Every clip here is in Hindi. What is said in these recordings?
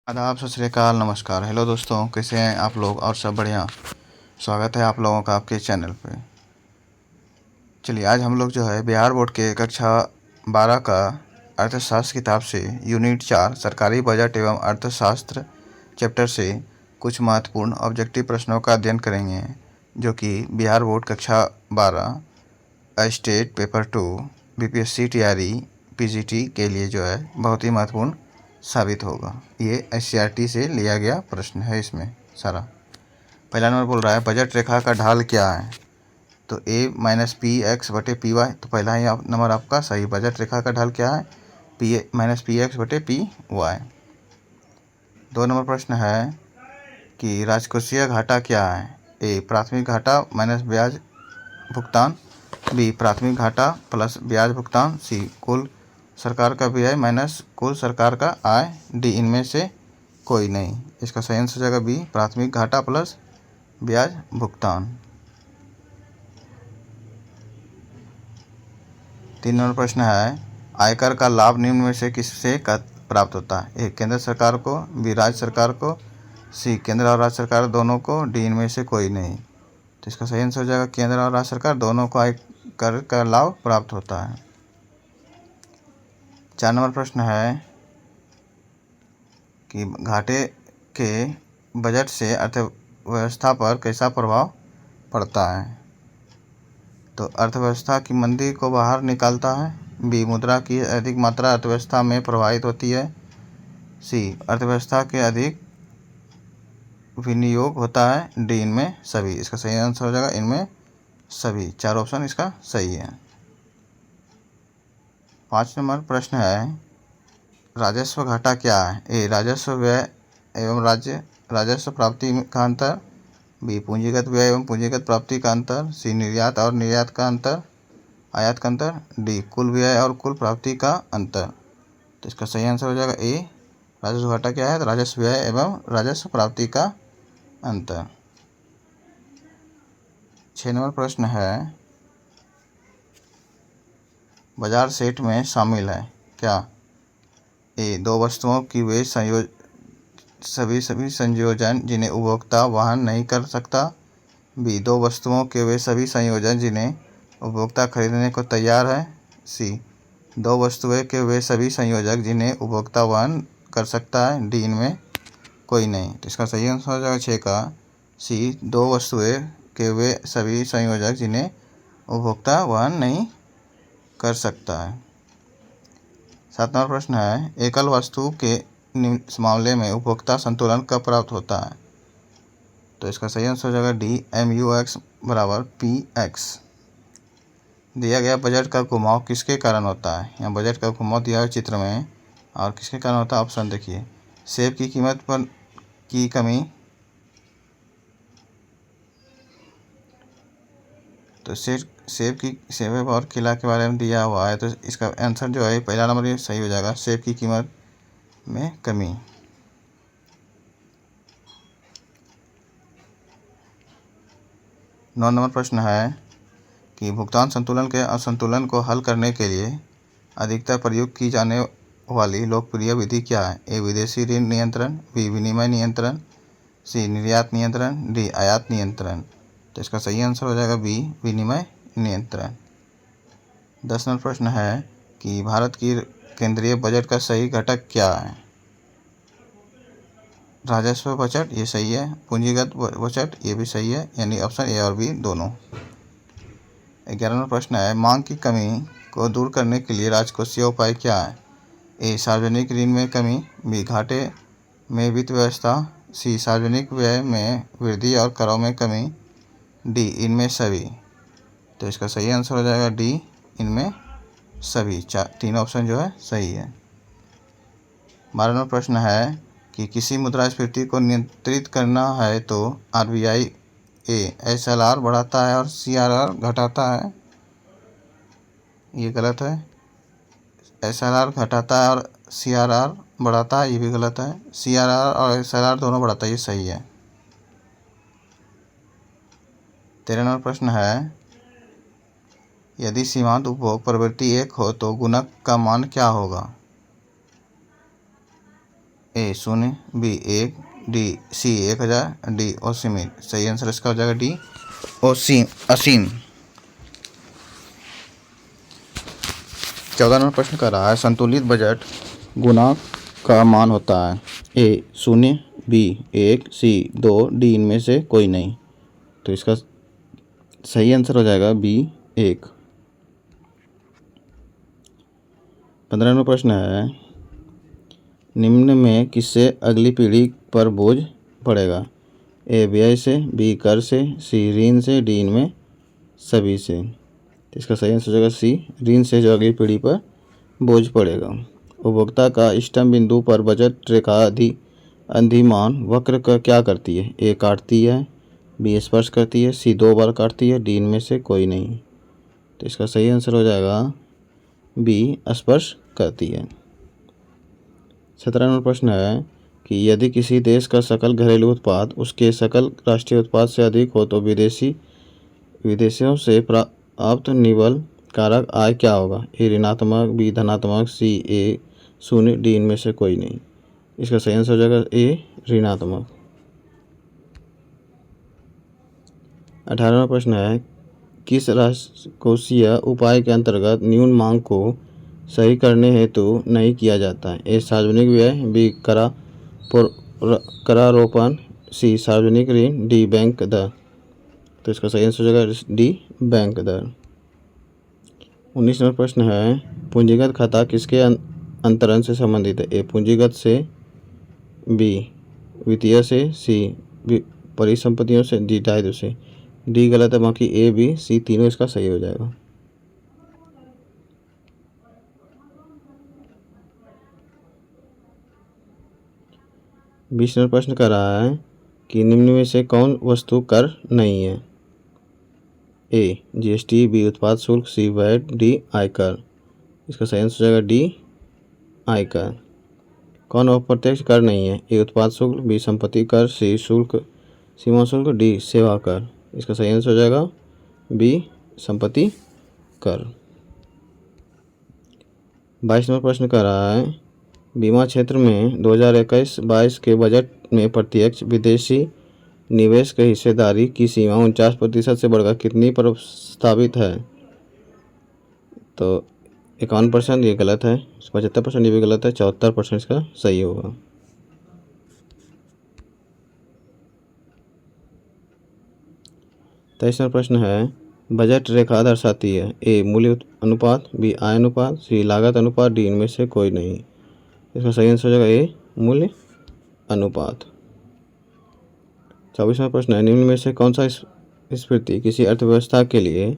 आदाब, सत श्री अकाल, नमस्कार। हेलो दोस्तों, कैसे हैं आप लोग? और सब बढ़िया। स्वागत है आप लोगों का आपके चैनल पे। चलिए, आज हम लोग जो है बिहार बोर्ड के कक्षा 12 का अर्थशास्त्र किताब से यूनिट 4 सरकारी बजट एवं अर्थशास्त्र चैप्टर से कुछ महत्वपूर्ण ऑब्जेक्टिव प्रश्नों का अध्ययन करेंगे, जो कि बिहार बोर्ड कक्षा 12 state paper 2 BPSC TRE PGT के लिए जो है बहुत ही महत्वपूर्ण साबित होगा। ये एससीईआरटी से लिया गया प्रश्न है। इसमें सारा पहला नंबर बोल रहा है बजट रेखा का ढाल क्या है? तो a माइनस पी एक्स बटे पी वाई। तो पहला ही नंबर आपका सही। बजट रेखा का ढाल क्या है? पी माइनस पी एक्स बटे पी वाई। 2 नंबर प्रश्न है कि राजकोषीय घाटा क्या है? a प्राथमिक घाटा माइनस ब्याज भुगतान, b प्राथमिक घाटा प्लस ब्याज भुगतान, c कुल सरकार का व्यय माइनस कुल सरकार का आय, डी इनमें से कोई नहीं। इसका सही आंसर हो जाएगा बी प्राथमिक घाटा प्लस ब्याज भुगतान। 3 नंबर प्रश्न है आयकर का लाभ निम्न में से किससे प्राप्त होता है? ए केंद्र सरकार को, बी राज्य सरकार को, सी केंद्र और राज्य सरकार दोनों को, डी इनमें से कोई नहीं। तो इसका सही आंसर हो जाएगा केंद्र और राज्य सरकार दोनों को आयकर का लाभ प्राप्त होता है। 4 नंबर प्रश्न है कि घाटे के बजट से अर्थव्यवस्था पर कैसा प्रभाव पड़ता है? तो अर्थव्यवस्था की मंदी को बाहर निकालता है, बी मुद्रा की अधिक मात्रा अर्थव्यवस्था में प्रभावित होती है, सी अर्थव्यवस्था के अधिक विनियोग होता है, डी इनमें सभी। इसका सही आंसर हो जाएगा इनमें सभी। 4 ऑप्शन इसका सही है। 5 नंबर प्रश्न है राजस्व घाटा क्या है? ए राजस्व व्यय एवं राजस्व प्राप्ति का अंतर, बी पूंजीगत व्यय एवं पूंजीगत प्राप्ति का अंतर, सी निर्यात और निर्यात का अंतर, आयात का अंतर, डी कुल व्यय और कुल प्राप्ति का अंतर। तो इसका सही आंसर हो जाएगा ए राजस्व घाटा क्या है? तो राजस्व व्यय एवं राजस्व प्राप्ति का अंतर। 6 नंबर प्रश्न है बाजार सेट में शामिल है क्या? ए दो वस्तुओं की वे सभी संयोजन जिन्हें उपभोक्ता वहन नहीं कर सकता, बी दो वस्तुओं के वे सभी संयोजन जिन्हें उपभोक्ता खरीदने को तैयार है, सी दो वस्तुएं के वे सभी संयोजक जिन्हें उपभोक्ता वहन कर सकता है, डी इनमें कोई नहीं। तो इसका सही आंसर हो जाएगा 6 का सी दो वस्तुएं के वे सभी संयोजक जिन्हें उपभोक्ता वहन नहीं कर सकता है। 7 नंबर प्रश्न है एकल वस्तु के मामले में उपभोक्ता संतुलन कब प्राप्त होता है? तो इसका सही आंसर हो जाएगा डी MUX बराबर PX। दिया गया बजट का घुमाव किसके कारण होता है? यहाँ बजट का घुमाव दिया है चित्र में, और किसके कारण होता है? ऑप्शन देखिए, सेब की कीमत पर की कमी, तो सेब और केला के बारे में दिया हुआ है, तो इसका आंसर जो है पहला नंबर ये सही हो जाएगा, सेब की कीमत में कमी। 9 नंबर प्रश्न है कि भुगतान संतुलन के असंतुलन को हल करने के लिए अधिकतर प्रयोग की जाने वाली लोकप्रिय विधि क्या है? ए विदेशी ऋण नियंत्रण, बी विनिमय नियंत्रण, सी निर्यात नियंत्रण, डी आयात नियंत्रण। तो इसका सही आंसर हो जाएगा बी विनिमय नियंत्रण। 10 नंबर प्रश्न है कि भारत की केंद्रीय बजट का सही घटक क्या है? राजस्व बजट ये सही है, पूंजीगत बजट ये भी सही है, यानी ऑप्शन ए और बी दोनों। 11 नंबर प्रश्न है मांग की कमी को दूर करने के लिए राजकोषीय उपाय क्या है? ए सार्वजनिक ऋण में कमी, बी घाटे में वित्त व्यवस्था, सी सार्वजनिक व्यय में वृद्धि और करों में कमी, डी इनमें सभी। तो इसका सही आंसर हो जाएगा डी इनमें सभी। 3 ऑप्शन जो है सही है। 12 नंबर प्रश्न है कि किसी मुद्रास्फीति को नियंत्रित करना है तो RBI ए SLR बढ़ाता है और CRR घटाता है, ये गलत है। SLR घटाता है और CRR बढ़ाता है, ये भी गलत है। CRR और SLR दोनों बढ़ाता है, ये सही है। 13 नंबर प्रश्न है यदि सीमांत उपभोग प्रवृत्ति 1 हो तो गुणक का मान क्या होगा? ए 0, बी 1, डी सी 1000, डी असीमित। सही आंसर इसका हो जाएगा डी असीम। 14 नंबर प्रश्न कर रहा है संतुलित बजट गुणांक का मान होता है ए 0, बी 1, सी 2, डी इनमें से कोई नहीं। तो इसका सही आंसर हो जाएगा बी 1। 15 नंबर प्रश्न है निम्न में किससे अगली पीढ़ी पर बोझ पड़ेगा? ए व्यय से, बी कर से, सी ऋण से, डी इनमें सभी से। तो इसका सही आंसर हो जाएगा सी ऋण से जो अगली पीढ़ी पर बोझ पड़ेगा। उपभोक्ता का इष्टतम बिंदु पर बजट रेखा अधिमान वक्र का क्या करती है? ए काटती है, बी स्पर्श करती है, सी 2 बार काटती है, डी इनमें से कोई नहीं। तो इसका सही आंसर हो जाएगा बी स्पर्श करती है। 17 नंबर प्रश्न है कि यदि किसी देश का सकल घरेलू उत्पाद उसके सकल राष्ट्रीय उत्पाद से अधिक हो तो विदेशियों से प्राप्त निवल कारक आय क्या होगा? ए ऋणात्मक, बी धनात्मक, सी ए 0, डी इनमें से कोई नहीं। इसका सही आंसर हो जाएगा ए ऋणात्मक। 18वां प्रश्न है किस राजकोषीय उपाय के अंतर्गत न्यून मांग को सही करने हेतु नहीं किया जाता है? ए सार्वजनिक व्यय, बी करारोपण, सी सार्वजनिक ऋण, डी बैंक दर। तो इसका सही आंसर हो जाएगा डी बैंक दर। 19 नंबर प्रश्न है पूंजीगत खाता किसके अंतरण से संबंधित है? ए पूंजीगत से, बी वित्तीय से, सी परिसंपत्तियों से, डी दायित्व से। डी गलत है, बाकी ए बी सी तीनों इसका सही हो जाएगा। बीस नंबर प्रश्न कर रहा है कि निम्न में से कौन वस्तु कर नहीं है? ए जीएसटी, बी उत्पाद शुल्क, सी वैट, डी आयकर। इसका सही आंसर हो जाएगा डी आयकर। कौन अप्रत्यक्ष कर नहीं है? ए उत्पाद शुल्क, बी संपत्ति कर, सी शुल्क सीमा शुल्क, डी सेवा कर। इसका सही आंसर हो जाएगा बी संपत्ति कर। 22 नंबर प्रश्न कर रहा है बीमा क्षेत्र में 2021-22 के बजट में प्रत्यक्ष विदेशी निवेश की हिस्सेदारी की सीमा 49% से बढ़कर कितनी प्रस्तावित है? तो 51% ये गलत है, 75% ये भी गलत है, 74% इसका सही होगा। तेईस नंबर प्रश्न है बजट रेखा दर्शाती है ए मूल्य अनुपात, बी आय अनुपात, सी लागत अनुपात, डी इनमें से कोई नहीं। इसका सही आंसर हो जाएगा ए मूल्य अनुपात। 24वां प्रश्न है निम्न में से कौन सा स्फीति किसी अर्थव्यवस्था के लिए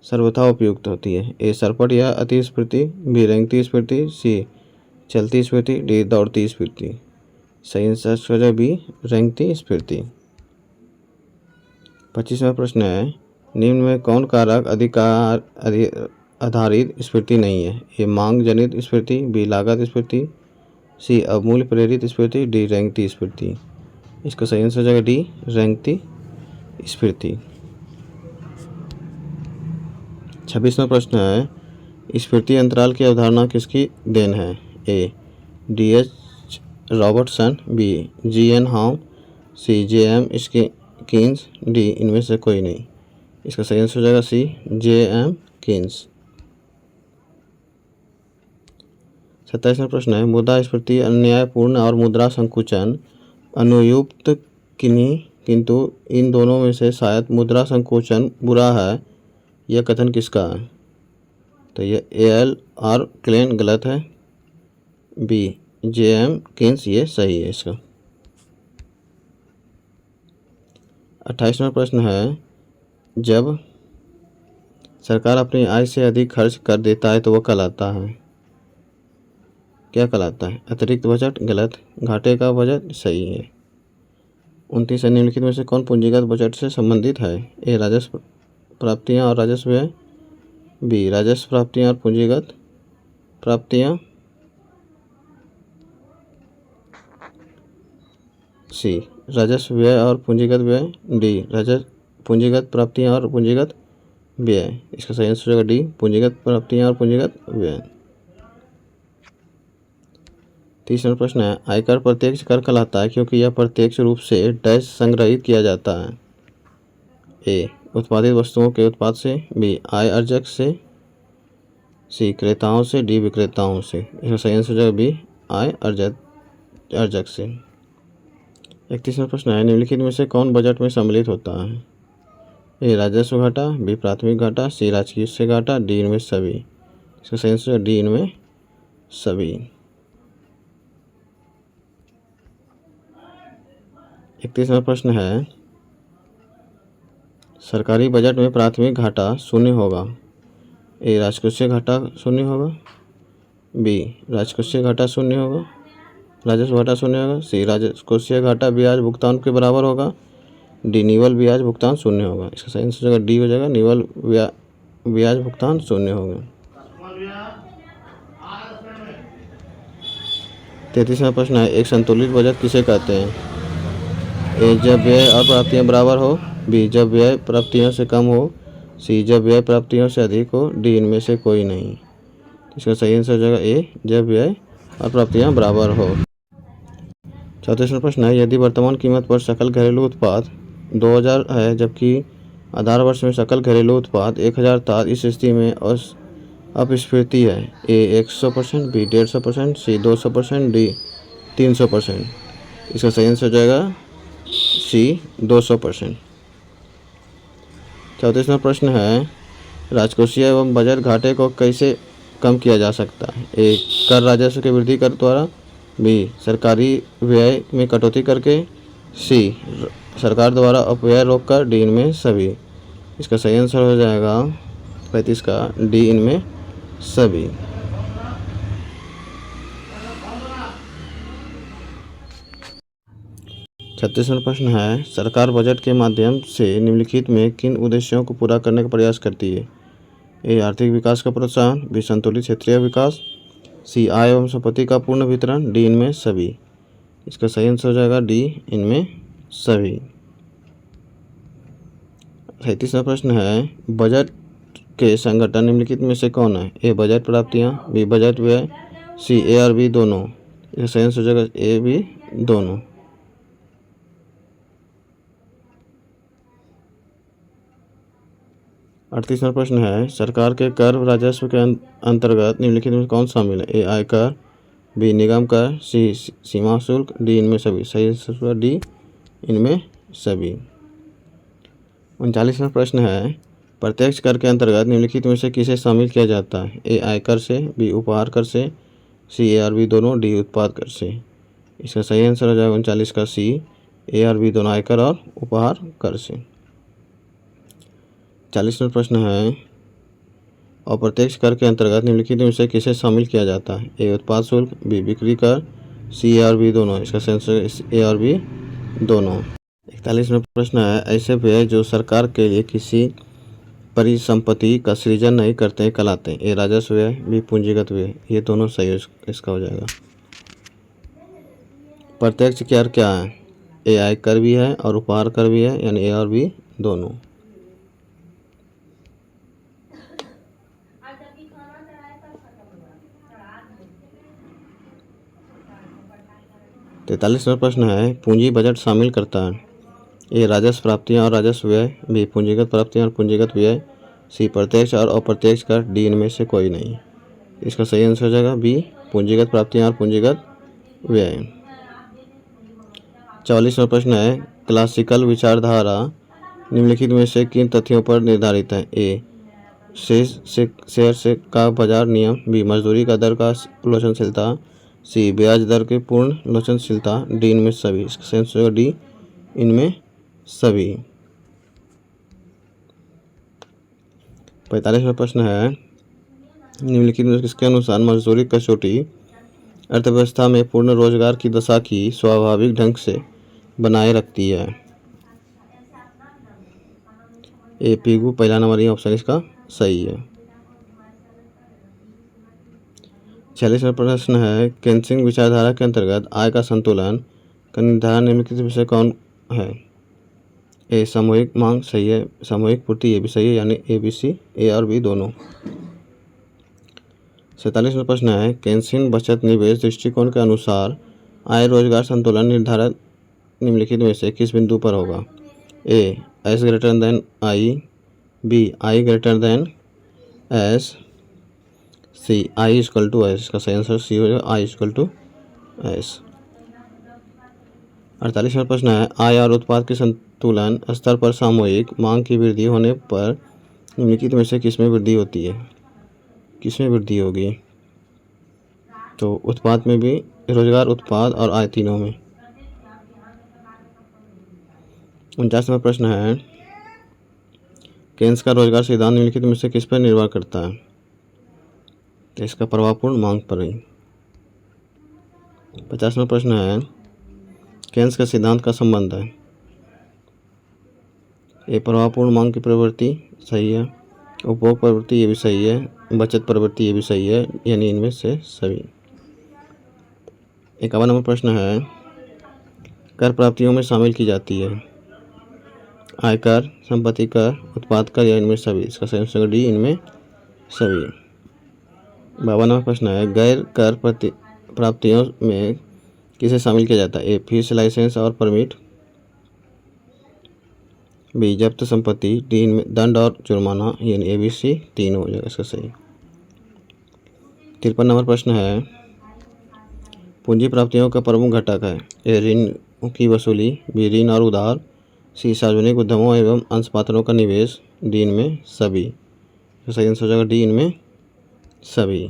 सर्वथा उपयुक्त होती है? ए सरपट या अतिस्फीति, बी रेंगती स्फीति, सी चलती स्फीति, डी दौड़ती स्फीति। सही आंसर हो जाएगा बी रेंगती स्फीति। 25वां प्रश्न है निम्न में कौन कारक अधिकार आधारित स्फीति नहीं है? ए मांग जनित स्फीति, बी लागत स्फीति, सी अवमूल्य प्रेरित स्फीति, डी रेंगती स्फीति। इसका सही आंसर हो जाएगा डी रेंगती स्फीति। 26वां प्रश्न है स्फीति अंतराल की अवधारणा किसकी देन है? A D H. Robertson, B G N. Howe, C J M. Keynes, D इनमें से कोई नहीं। इसका सही आंसर हो जाएगा सी जे.एम. कीन्स। 27वां प्रश्न है मुद्रा स्फीति अन्यायपूर्ण और मुद्रा संकुचन अनुपयुक्त किंतु इन दोनों में से शायद मुद्रा संकोचन बुरा है यह कथन किसका है? तो ये ए.एल. आर. क्लेन गलत है, बी जे.एम. कीन्स ये सही है इसका। 28वां प्रश्न है जब सरकार अपनी आय से अधिक खर्च कर देता है तो वह कहलाता है क्या कहलाता है? अतिरिक्त बजट गलत, घाटे का बजट सही है। 29 निम्नलिखित में से कौन पूंजीगत बजट से संबंधित है? ए राजस्व प्राप्तियां और राजस्व व्यय, बी राजस्व प्राप्तियां और पूंजीगत प्राप्तियां, सी राजस्व व्यय और पूंजीगत व्यय, डी राजस्व पूंजीगत प्राप्तियां और पूंजीगत व्यय। इसका सही आंसर होगा डी पूंजीगत प्राप्तियां और पूंजीगत व्यय। तीसरा प्रश्न है, आयकर प्रत्यक्ष कर कहलाता है क्योंकि यह प्रत्यक्ष रूप से डैश संग्रहित किया जाता है। ए, उत्पादित वस्तुओं के उत्पाद से, बी, आय अर्जक से, सी, क्रेताओं से, डी, विक्रेताओं से। इसका सही आंसर हो जाएगा बी, आय अर्जक से। 31वां प्रश्न है, निम्नलिखित में से कौन बजट में सम्मिलित होता है? ए, राजस्व घाटा, बी, प्राथमिक घाटा, सी, राजकीय घाटा, डी, इनमें सभी। इसका सही आंसर है डी, इनमें सभी। 31वां प्रश्न है, सरकारी बजट में प्राथमिक घाटा शून्य होगा। ए, राजकोषीय घाटा शून्य होगा, बी, राजकोषीय घाटा शून्य होगा, राजस्व घाटा शून्य होगा, सी, राजकोषीय घाटा ब्याज भुगतान के बराबर होगा, डी, निवल ब्याज भुगतान शून्य होगा। इसका सही आंसर हो जाएगा डी हो जाएगा, निवल ब्याज भुगतान शून्य होगा। 33वां प्रश्न है, एक संतुलित बजट किसे कहते हैं? ए, जब व्यय और प्राप्तियां बराबर हो, बी, जब व्यय प्राप्तियों से कम हो, सी, जब व्यय प्राप्तियों से अधिक हो, डी, इनमें से कोई नहीं। इसका सही आंसर हो जाएगा ए, जब व्यय और प्राप्तियां बराबर हो। 34वां प्रश्न है, यदि वर्तमान कीमत पर सकल घरेलू उत्पाद 2000 है जबकि आधार वर्ष में सकल घरेलू उत्पाद 1000 था, इस स्थिति में अपस्फीति है। ए, 100%, बी, 150%, सी, 200%, डी, 300%। इसका सही आंसर हो जाएगा सी, 200%। 34वां प्रश्न है, राजकोषीय एवं बजट घाटे को कैसे कम किया जा सकता है? ए, कर राजस्व के वृद्धि कर द्वारा, बी, सरकारी व्यय में कटौती करके, सी, सरकार द्वारा अपव्यय रोककर, डी, इनमें सभी। इसका सही आंसर हो जाएगा 35 का डी, इनमें सभी। 36वां प्रश्न है, सरकार बजट के माध्यम से निम्नलिखित में किन उद्देश्यों को पूरा करने का प्रयास करती है? ए, आर्थिक विकास का प्रोत्साहन, बी, संतुलित क्षेत्रीय विकास, सी, आय एवं संपत्ति का पूर्ण वितरण, डी, इनमें सभी। इसका सही आंसर हो जाएगा डी, इनमें सभी। 37वां प्रश्न है, बजट के संगठन निम्नलिखित में से कौन है? ए, बजट प्राप्तियां, बी, बजट व्यय, सी, ए और बी दोनों। इसका सही आंसर हो जाएगा ए, बी दोनों। 38वां प्रश्न है, सरकार के कर राजस्व के अंतर्गत निम्नलिखित में कौन शामिल है? ए, आयकर, बी, निगम कर, सी, सीमा शुल्क, डी, इनमें सभी। सही आंसर डी, इनमें सभी। 39वां प्रश्न है, प्रत्यक्ष कर के अंतर्गत निम्नलिखित में से किसे शामिल किया जाता है? ए, आयकर से, बी, उपहार कर से, सी, ए और बी दोनों, डी, उत्पाद कर से। इसका सही आंसर हो जाएगा 39 का सी, ए और बी दोनों, आयकर और उपहार कर से। 40वां प्रश्न है, अप्रत्यक्ष कर के अंतर्गत निम्नलिखित में से किसे शामिल किया जाता है? ए, उत्पाद शुल्क, बी, बिक्री कर, सी, ए और बी दोनों। इसका सही आंसर ए और बी दोनों। 41वां प्रश्न है, ऐसे व्यय जो सरकार के लिए किसी परिसंपत्ति का सृजन नहीं करते कहलाते हैं? ए, राजस्व व्यय, बी, पूंजीगत व्यय। ये दोनों सही इसका हो जाएगा। प्रत्यक्ष कर क्या है? ए, आयकर भी है और उपहार कर भी है, यानी ए और बी दोनों। 43वां प्रश्न है, पूंजी बजट शामिल करता है? ए, राजस्व प्राप्तियां और राजस्व व्यय, बी, पूंजीगत प्राप्तियां और पूंजीगत व्यय, सी, प्रत्यक्ष और अप्रत्यक्ष कर, डी, इनमें से कोई नहीं। इसका सही आंसर हो जाएगा बी, पूंजीगत प्राप्तियां और पूंजीगत व्यय। 44वां प्रश्न है, क्लासिकल विचारधारा निम्नलिखित में से किन तथ्यों पर निर्धारित है? ए, शेयर से का बाजार नियम, बी, मजदूरी का दर का लोचनशीलता, सी, ब्याज दर की पूर्ण लोचनशीलता, डी, इनमें सभी। इसका सही आंसर होगा डी, इनमें सभी। 45वां प्रश्न है, निम्नलिखित में किसके अनुसार मजदूरी कसौटी अर्थव्यवस्था में पूर्ण रोजगार की दशा की स्वाभाविक ढंग से बनाए रखती है? ए, पीगू पहला नंबर, ये ऑप्शन इसका सही है। 46वां प्रश्न है, केन्सिंग विचारधारा के अंतर्गत आय का संतुलन का निर्धारण निम्नलिखित में से कौन है? ए, सामूहिक मांग सही है, सामूहिक पूर्ति ये भी सही है, यानी ए, बी, सी, ए और बी दोनों। 47वां प्रश्न है केन्सियन बचत निवेश दृष्टिकोण के अनुसार आय रोजगार संतुलन निर्धारित निम्नलिखित में से किस बिंदु पर होगा? A S greater than I, B I greater than S, C I equal to S. इसका सही आंसर सी हो जाएगा, आई इक्वल टू एस। 48वां प्रश्न है आय और उत्पाद के संतुलन स्तर पर सामूहिक मांग की वृद्धि होने पर निम्नलिखित में से किसमें वृद्धि होती है? किसमें वृद्धि होगी? तो उत्पाद में भी, रोजगार, उत्पाद और आय तीनों में। 49वां प्रश्न है केन्स का रोजगार सिद्धांत निम्नलिखित में से किस पर निर्भर करता है? तो इसका प्रभावपूर्ण मांग पर ही। 50वां प्रश्न है केन्स का सिद्धांत का संबंध है? ये प्रभावपूर्ण मांग की प्रवृत्ति सही है, उपभोग प्रवृत्ति ये भी सही है, बचत प्रवृत्ति ये भी सही है, यानी इनमें से सभी। 51वां प्रश्न है कर प्राप्तियों में शामिल की जाती है आयकर, संपत्ति कर, उत्पाद कर या इनमें सभी। इसका सही आंसर डी, इनमें सभी। 52वां प्रश्न है गैर कर प्राप्तियों में किसे शामिल किया जाता है? ए फीस, लाइसेंस और परमिट, बी जब्त संपत्ति, डी इनमें दंड और जुर्माना, यानी ए बी सी तीनों हो जाएगा इसका सही। 53 नंबर प्रश्न है पूंजी प्राप्तियों का प्रमुख घटक है? ए ऋण की वसूली, बी ऋण और उधार, सी सार्वजनिक उद्यमों एवं अंशपात्रों का निवेश, डी इनमें सभी। तो सही आंसर हो जाएगा डी, इनमें सभी।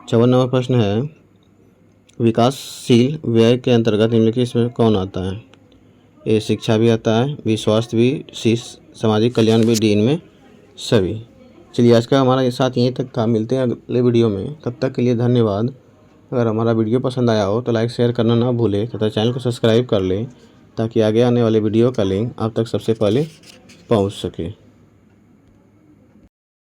54 नंबर प्रश्न है विकासशील व्यय के अंतर्गत निम्नलिखित इसमें कौन आता है? ए शिक्षा भी आता है, बी स्वास्थ्य भी, सी सामाजिक कल्याण भी, डी इनमें सभी। चलिए आज का हमारा ये साथ यहीं तक था, मिलते हैं अगले वीडियो में, तब तक के लिए धन्यवाद। अगर हमारा वीडियो पसंद आया हो तो लाइक शेयर करना ना भूलें तथा चैनल को सब्सक्राइब कर लें ताकि आगे आने वाले वीडियो का लिंक आप तक सबसे पहले पहुंच सके।